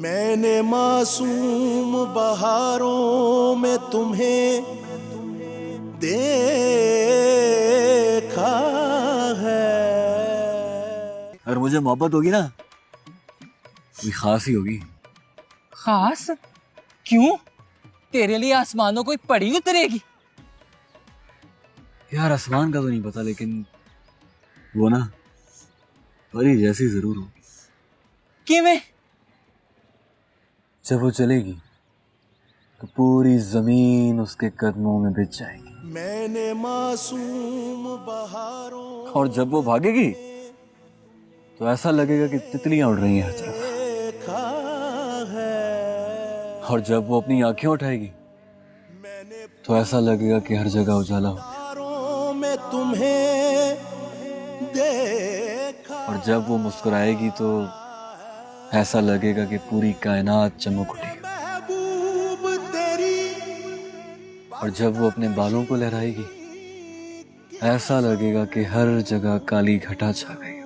मैंने मासूम बहारों में तुम्हें देखा है। अगर मुझे मोहब्बत होगी ना, कोई खास ही होगी। खास? क्यों? तेरे लिए आसमानों कोई पड़ी उतरेगी? यार आसमान का तो नहीं पता, लेकिन वो ना परी जैसी जरूर होगी। किवें? जब वो चलेगी तो पूरी जमीन उसके कदमों में बिछ जाएगी। मैंने मासूम बहारों और जब वो भागेगी तो ऐसा लगेगा कि तितलियां उड़ रही हैं हर तरफ। देखा है। और जब वो अपनी आंखें उठाएगी तो ऐसा लगेगा कि हर जगह उजाला हो। बहारों में तुम्हें देखा। और जब वो मुस्कुराएगी तो ऐसा लगेगा कि पूरी कायनात चमक उठेगी। महबूब तेरी और जब वो अपने बालों को लहराएगी ऐसा लगेगा कि हर जगह काली घटा छा गई।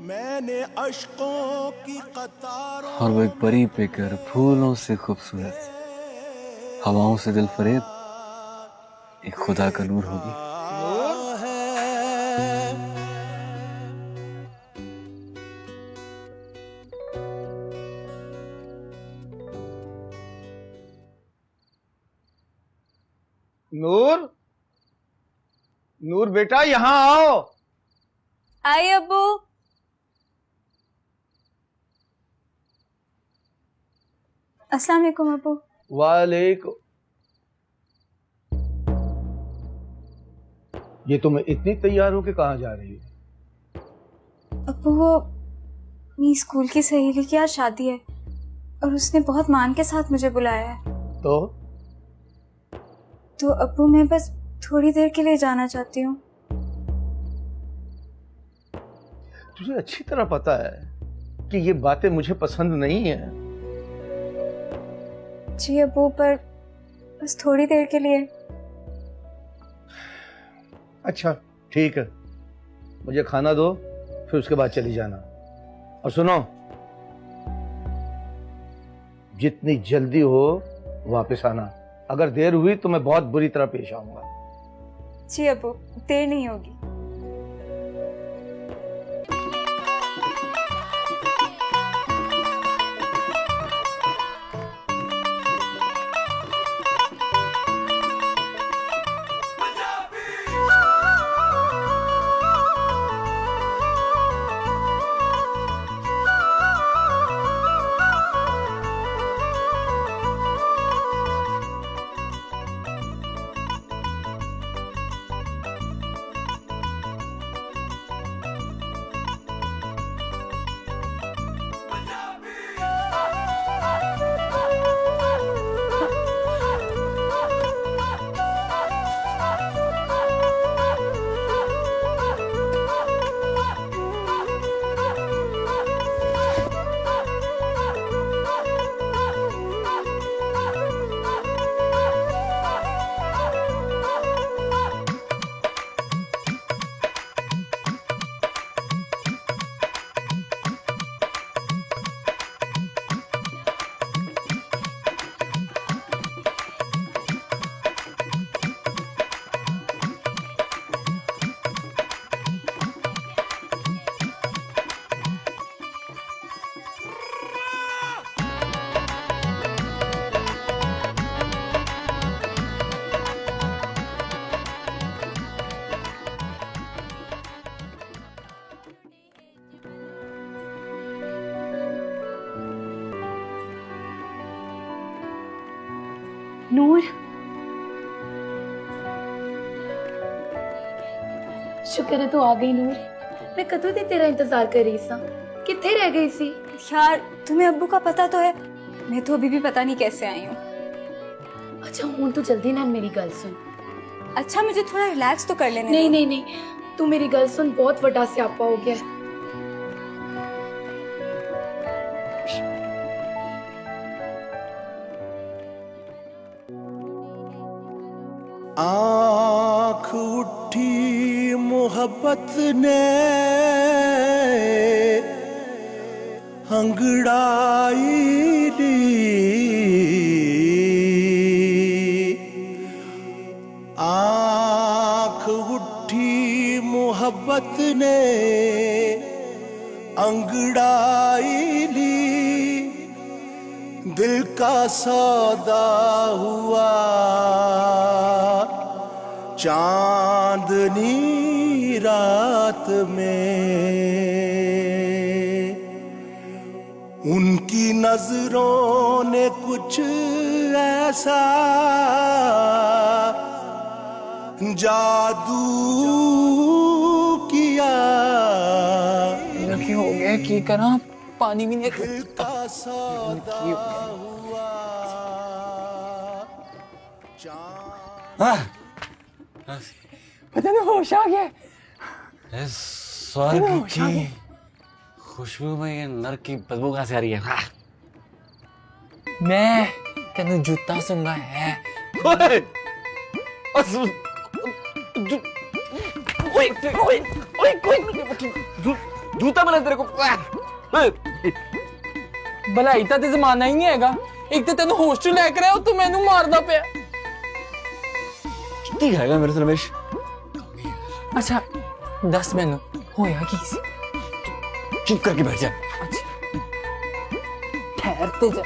मैंने अश्कों की कतारों और वो एक परी पेकर, फूलों से खूबसूरत, हवाओं से दिल फरेब, एक खुदा का नूर होगी। है। नूर, नूर बेटा यहाँ आओ। आई अब्बू। अस्सलाम वालेकुम अब्बू। वालेकुम। ये तुम इतनी तैयार हो के कहाँ जा रही हो? अब्बू वो मेरी स्कूल की सहेली की आज शादी है और उसने बहुत मान के साथ मुझे बुलाया है। तो अब्बू मैं बस थोड़ी देर के लिए जाना चाहती हूँ। तुझे अच्छी तरह पता है कि ये बातें मुझे पसंद नहीं है। जी अब्बू, पर बस थोड़ी देर के लिए। अच्छा ठीक है, मुझे खाना दो, फिर उसके बाद चली जाना। और सुनो, जितनी जल्दी हो वापस आना। अगर देर हुई तो मैं बहुत बुरी तरह पेश आऊंगा। जी अब्बू, देर नहीं होगी। नूर, शुक्र है तू आ गई नूर। मैं कदों दी तेरा इंतजार कर रही सा। किथे रह गई सी? यार तुम्हें अब्बू का पता तो है, मैं तो अभी भी पता नहीं कैसे आई हूँ। अच्छा हुन तू जल्दी ना मेरी गल सुन। अच्छा मुझे थोड़ा रिलैक्स तो कर लेने नहीं दो। नहीं नहीं, तू मेरी गल सुन, बहुत बड़ा स्यापा हो गया। आँख उठी मोहब्बत ने अंगड़ाई मोहब्बत ने अंगड़ाई ली, दिल का सौदा हुआ चांदनी रात में। उनकी नजरों ने कुछ ऐसा जादू किया, की हो गया की करा, पानी भी नहीं। दिल का सौदा हुआ पता नहीं होश आ गया। स्वर्ग की खुशबू में ये नर की बदबू कहाँ से आ रही है? मैं तेन जूता सूंगा है। ओए! जूता मिला तेरे को? भलाई तो जमाना ही नहीं हैगा। एक तो तेन होश च लैकर आया, तू मैनू मारदा पिया। कितनी खाएगा मेरे से रमेश? अच्छा दस मैनू होया की सी? चुप करके बैठ जा। अच्छा ठहरते जा।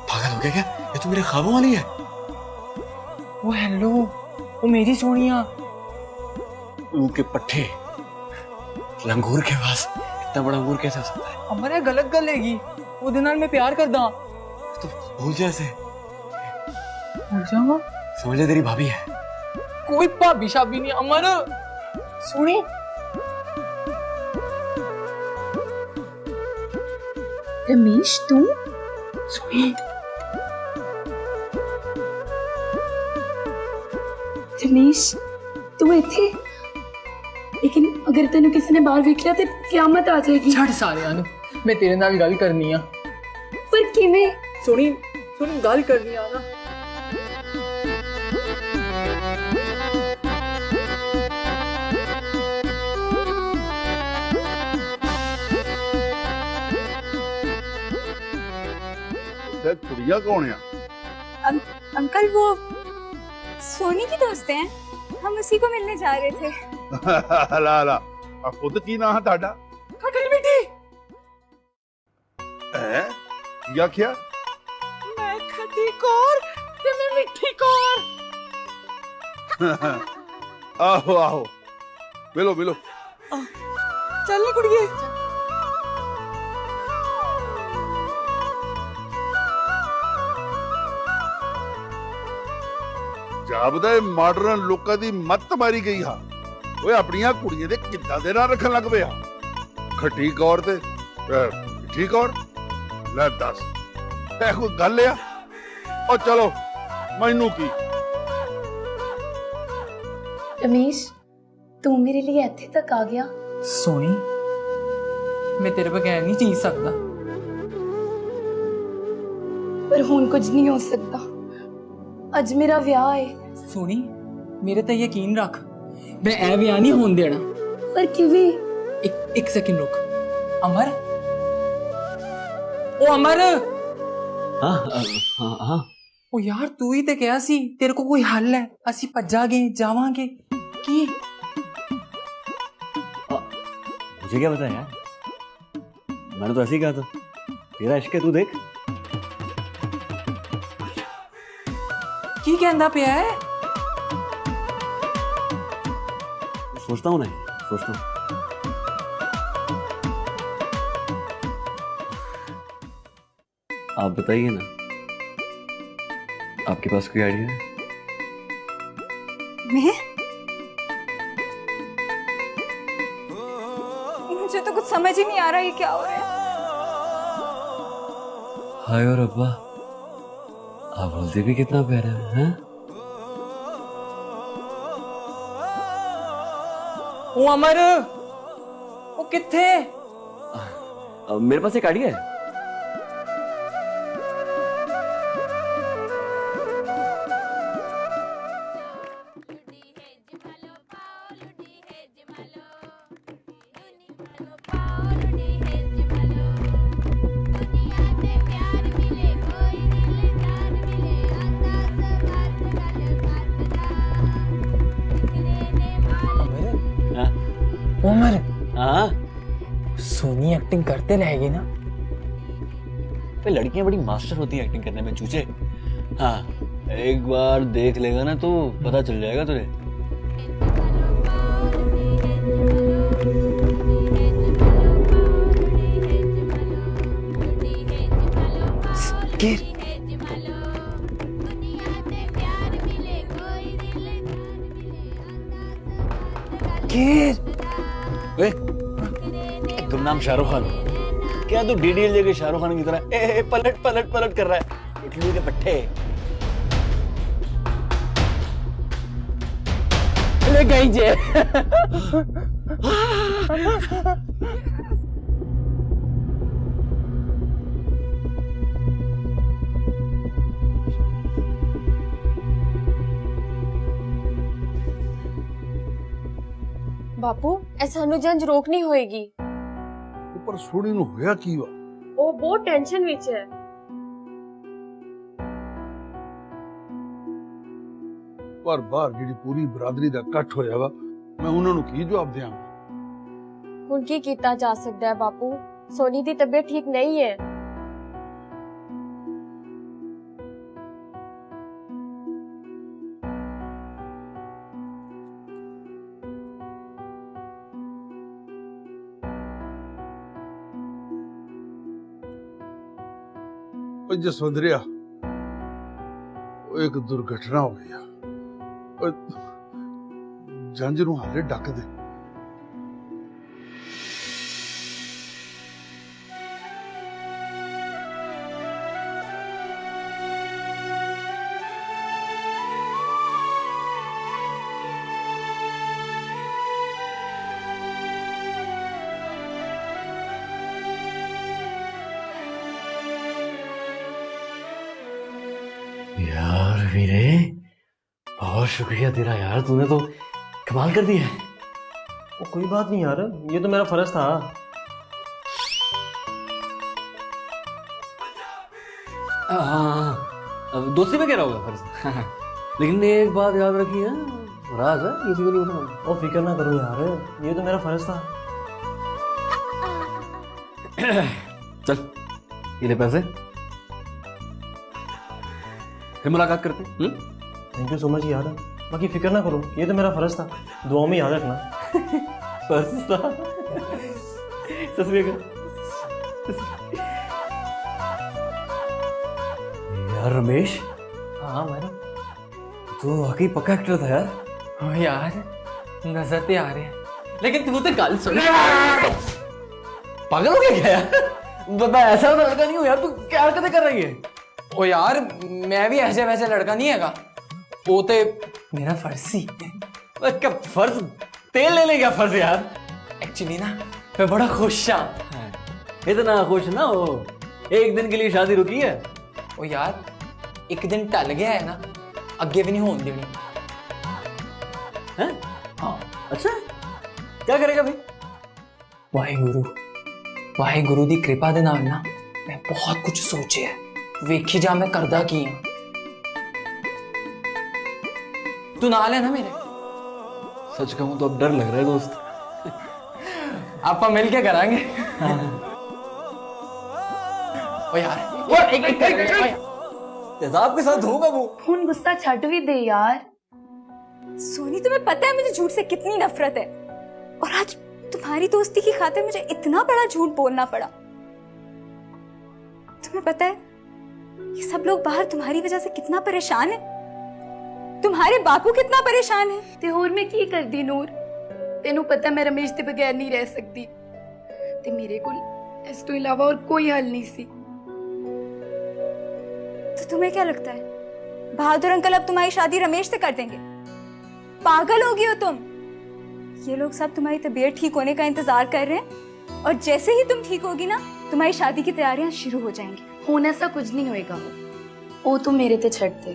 पागल हो गया क्या? ये तो मेरे ख्वाबों वाली है। वो हेलो, वो मेरी सोनिया। ऊँट के पट्टे, लंगूर के पास इतना बड़ा अंगूर कैसे हो सकता है? हमारे गलत गल हैगी, ਉਹਦੇ ਨਾਲ मैं प्यार करदा। तो भूल जा इसे। भूल जाऊंगा? समझ ले तेरी भाभी है। कोई भाभी शाबी नहीं अमर। सुनी रमेश तू सुनी रमेश तू इथे, लेकिन अगर तेन किसी ने बाहर वेख लिया तो क्यामत आ जाएगी। छड़ सारियां नु, मैं तेरे नाल गल करनी आ। पर किवें? सुनी सुनी गल करनी आ ना। कुड़िया कौन है? अंकल वो सोनी की दोस्त हैं, हम उसी को मिलने जा रहे थे। हला हला खुद की ना है ताड़ा खटल बेटी है या क्या? मैं खटी कौर ते मैं मिठी कौर। आहो आहो मिलो मिलो। चल नी कुड़िए। ਜਾਪਦਾ ਇਹ ਮਾਡਰਨ ਲੋਕਾਂ ਦੀ ਮੱਤ ਮਾਰੀ ਗਈ ਹਾਂ। ਓਏ ਆਪਣੀਆਂ ਕੁੜੀਆਂ ਦੇ ਕਿੱਦਾਂ ਦੇ ਨਾਂ ਰੱਖਣ ਲੱਗ ਪਿਆ। ਖੱਟੀ ਕੌਰ ਤੇ ਮਿੱਠੀ ਕੌਰ। ਲੈ ਦੱਸ ਇਹ ਕੋਈ ਗੱਲ ਆ? ਉਹ ਚਲੋ ਮੈਨੂੰ ਕੀ। रमेश तू मेरे लिए इथे तक आ गया। सोनी मैं तेरे बगैर नहीं जी सकता। पर हुन कुछ नहीं हो सकता, अज मेरा व्याह है। सोनी मेरे ते यकीन रख, मैं ए ब्याह नहीं होने देना। पर किवें? एक सेकंड रुक। अमर, ओ अमर। हाँ हाँ हाँ। ओ यार तू ही ते कहा सी तेरे को कोई हल है, असी भज्जागे जावांगे की। मुझे क्या पता यार, मैंने तो ऐसे ही कहा था। तेरा इश्क है, तू देख। की कहंदा पिया है? सोचता हूँ ना, सोचता हूँ। आप बताइए ना, आपके पास कोई आइडिया है? मैं? मुझे तो कुछ समझ ही नहीं आ रहा ये क्या हो रहा है। हाय और अब्बा, आप बोलते भी कितना प्यारा है, हैं? ओ अमर, ओ किथे? मेरे पास एक आइडिया है। उमर, हाँ सोनी एक्टिंग करते रहेगी ना? पे लड़कियां बड़ी मास्टर होती हैं एक्टिंग करने में चूचे। हाँ एक बार देख लेगा ना तो पता चल जाएगा तुझे। वे गुमनाम शाहरुख खान, क्या तू डीडीएल के शाहरुख खान की तरह पलट पलट पलट कर रहा है इटली के पट्टे? ले गई जे। ਬਾਪੂ ਇਹ ਸਾਨੂੰ ਜੰਜ ਰੋਕਣੀ ਹੋਏਗੀ। ਪਰ ਸੋਹਣੀ ਨੂੰ ਹੋਇਆ ਕੀ ਵਾ? ਉਹ ਬਹੁਤ ਟੈਨਸ਼ਨ ਵਿੱਚ ਹੈ। ਪਰ ਬਾਹਰ ਜਿਹੜੀ ਪੂਰੀ ਬਰਾਦਰੀ ਦਾ ਇਕੱਠ ਹੋਇਆ ਵਾ, ਮੈਂ ਉਹਨਾਂ ਨੂੰ ਕੀ ਜਵਾਬ ਦਿਆਂ? ਹੁਣ ਕੀ ਕੀਤਾ ਜਾ ਸਕਦਾ ਹੈ ਬਾਪੂ? ਸੋਨੀ ਦੀ ਤਬੀਅਤ ਠੀਕ ਨਹੀਂ ਹੈ। ਉਹ ਜਸਵੰਦਰਿਆ, ਉਹ ਇੱਕ ਦੁਰਘਟਨਾ ਹੋ ਗਈ ਆ। ਉਹ ਜੰਜ ਨੂੰ ਹਾਲੇ ਡੱਕ ਦੇ। यार वीरे बहुत शुक्रिया तेरा यार, तूने तो कमाल कर दिया है। वो कोई बात नहीं यार, ये तो मेरा फर्ज था। हाँ दोस्ती में कह रहा होगा फर्ज। लेकिन एक बात याद रखी है, राज है किसी को नहीं बताना। वो फिक्र ना करो यार, ये तो मेरा फर्ज था। चल ये ले पैसे, फिर मुलाकात करते हैं। थैंक यू सो मच यार, बाकी फिक्र ना करो, ये तो मेरा फर्ज था, दुआओं में याद रखना। फर्ज था। सच में यार रमेश, हाँ मैडम। तू वाकई पक्का एक्टर था यार। ओ यार नजर ते आ रहे हैं, लेकिन तू तो कल सुन। पागल हो गया क्या यार? मैं ऐसा लड़का नहीं हूँ यार, तू क्या हरकतें कर रही है? ओ यार मैं भी ऐसे वैसे लड़का नहीं हैगा, वो तो मेरा फर्ज ही। क्या फर्ज? तेल ले ले क्या फर्ज यार? एक्चुअली ना मैं बड़ा खुश हाँ। इतना खुश ना हो, एक दिन के लिए शादी रुकी है। ओ यार एक दिन टल गया है ना, अगे भी नहीं होने देनी। हैं? हाँ अच्छा, क्या करेगा भाई? वाहिगुरु दी कृपा दे नाल ना मैं बहुत कुछ सोचे है, वेखी जा मैं करदा की हां। तू नाल है ना मेरे? सच कहूं तो अब डर लग रहा है दोस्त। आप मिलके करांगे। ओ यार एक तेजाब के साथ होगा वो। हुन गुस्सा छट भी दे यार। सोनी तुम्हें पता है मुझे झूठ से कितनी नफरत है, और आज तुम्हारी दोस्ती की खातिर मुझे इतना बड़ा झूठ बोलना पड़ा। तुम्हें पता है ये सब लोग बाहर तुम्हारी वजह से कितना परेशान है, तुम्हारे बापू कितना परेशान है। ते होर मैं की कर दी नूर, तेनू पता मैं रमेश के बगैर नहीं रह सकती, ते मेरे को इस तो इलावा और कोई हल नहीं सी। तो तुम्हें क्या लगता है बहादुर अंकल अब तुम्हारी शादी रमेश से कर देंगे? पागल हो गई हो तुम। ये लोग सब तुम्हारी तबीयत ठीक होने का इंतजार कर रहे हैं, और जैसे ही तुम ठीक होगी ना तुम्हारी शादी की तैयारियां शुरू हो जाएंगी। ਹੁਣ ऐसा कुछ नहीं होएगा, वो तू मेरे ते छड़ दे,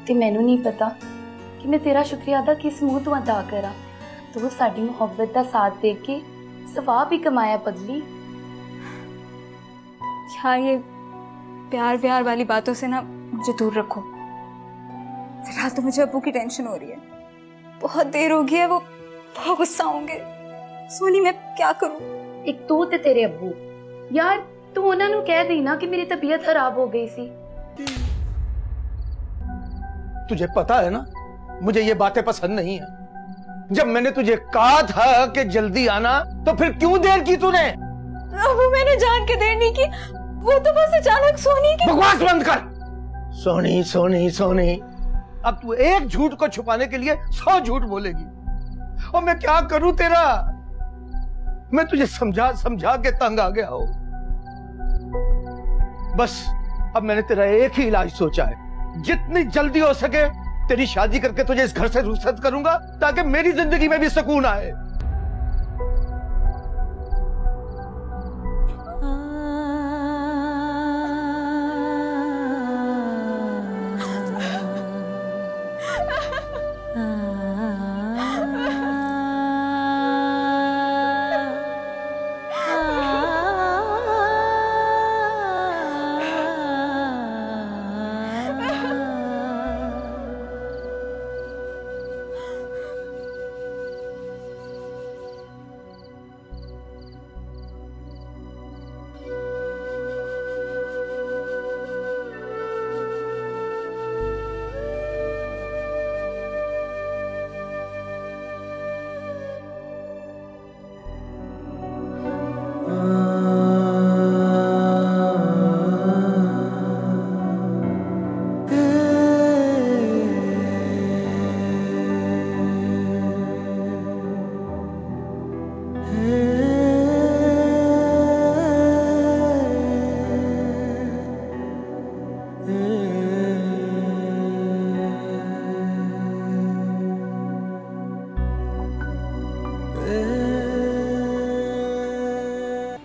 ते मैनू नहीं पता कि मैं तेरा शुक्रिया अदा किस मुंह तो अदा करा। तू साडी मोहब्बत का साथ दे के सवाब भी कमाया पगली। हाँ ये प्यार व्यार वाली बातों से ना मुझे दूर रखो। फिलहाल तो मुझे अब्बू की टेंशन हो रही है, बहुत देर हो गई है, वो बहुत गुस्सा होंगे। सोनी मैं क्या करूं? एक तू ते तेरे अब्बू यार, तू ਉਹਨਾਂ ਨੂੰ ਕਹਿ ਦੇਈ ਨਾ कि मेरी तबीयत खराब हो गई सी। तुझे पता है ना मुझे ये बातें पसंद नहीं है। जब मैंने तुझे कहा था कि जल्दी आना तो फिर क्यों देर की तूने? वो मैंने जान के देर नहीं की, वो तो बस अचानक सोनी की। बकवास बंद कर। सोनी सोनी सोनी, अब तू एक झूठ को छुपाने के लिए 100 झूठ बोलेगी और मैं क्या करूं तेरा? मैं तुझे समझा समझा के तंग आ गया हूं। बस अब मैंने तेरा एक ही इलाज सोचा है, जितनी जल्दी हो सके तेरी शादी करके तुझे इस घर से रुखसत करूंगा ताकि मेरी जिंदगी में भी सुकून आए।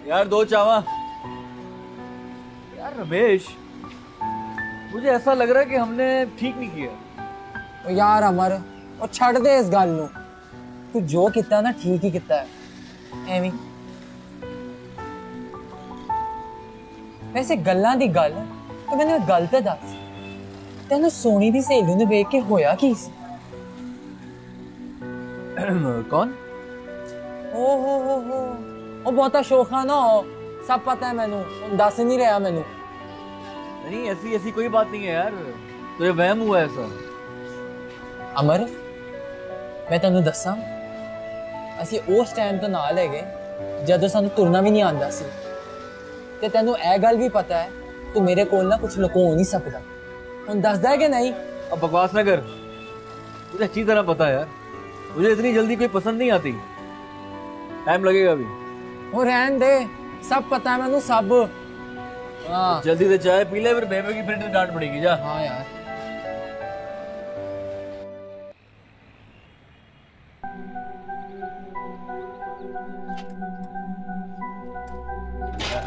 यार 2 चावा। यार रमेश, मुझे ऐसा लग रहा है कि हमने ठीक नहीं किया। यार अमर और छड़ दे इस गल नू, तू जो किता ना ठीक ही किता है। एवी वैसे गल्लां दी गल तो मैंने गल ते दस, तेनू सोनी दी सहेली नू वेख के होया की सी? कौन? ओ हो ओ बहुता शोखा ना हो, सब पता है मैनू, दस नहीं रहा मैनू। नहीं ऐसी कोई बात नहीं है यार, तुझे वहम हुआ ऐसा। अमर मैं तेनू दसा, असी उस टाइम तो नाल है जदों सानू तुरना भी नहीं आंदा सी, ते तेनू ए गल भी पता है तू मेरे कोल ना कुछ लुको नहीं सकदा। हुण दसदा है कि नहीं? अब बकवास ना कर, मुझे अच्छी तरह पता है यार, मुझे इतनी जल्दी कोई पसंद नहीं आती, टाइम लगेगा अभी। वो रहन दे, सब पता है मैनू सब। हाँ जल्दी से चाय पी ले, फिर बेबे की फिर डांट पड़ेगी। जा। हाँ यार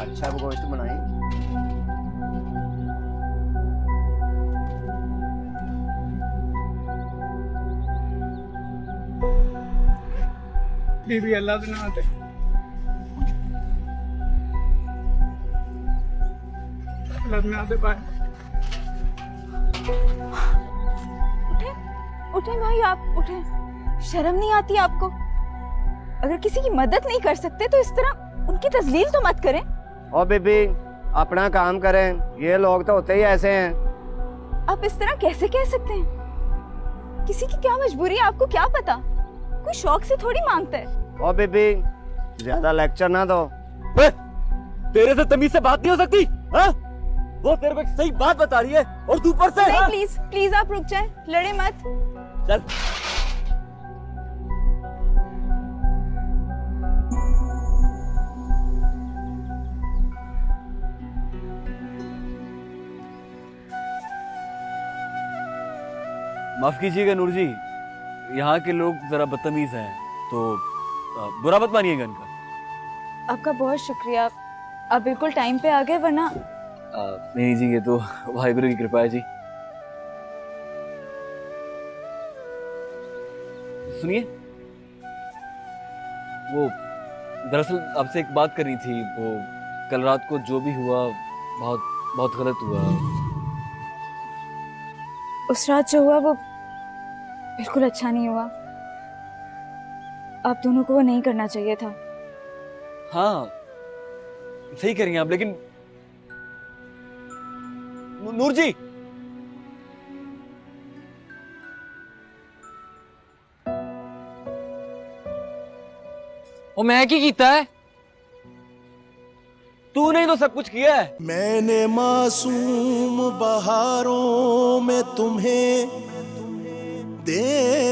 अच्छा गोश्त बनाई। बीबी अल्लाह के नाम पे उठे भाई, आप उठे। शर्म नहीं आती आपको? अगर किसी की मदद नहीं कर सकते तो इस तरह उनकी तजलील तो मत करें। ओ बीबी अपना काम करें, ये लोग तो होते ही ऐसे हैं। आप इस तरह कैसे कह सकते हैं? किसी की क्या मजबूरी है आपको क्या पता? कोई शौक से थोड़ी मांगता है। ओ बीबी ज्यादा लेक्चर ना दो। तेरे से तमीज से बात नहीं हो सकती? हाँ? वो तेरे को एक सही बात बता रही है और तू ऊपर से। नहीं प्लीज प्लीज आप रुक जाएं, लड़े मत। चल। माफ कीजिएगा नूर जी, यहाँ के लोग जरा बदतमीज हैं, तो बुरा मत मानिएगा इनका। आपका बहुत शुक्रिया, आप बिल्कुल टाइम पे आ गए, वरना नहीं जी, ये तो वाहिगुरु की कृपा है जी। सुनिए, वो दरअसल आपसे एक बात करनी थी। वो कल रात को जो भी हुआ बहुत बहुत गलत हुआ। उस रात जो हुआ वो बिल्कुल अच्छा नहीं हुआ। आप दोनों को वो नहीं करना चाहिए था। हाँ सही करेंगे आप, लेकिन नूर जी, ਉਹ ਮੈਂ ਕੀ ਕੀਤਾ ਹੈ? तूने ही तो सब कुछ किया है। मैंने मासूम बहारों में तुम्हें देखा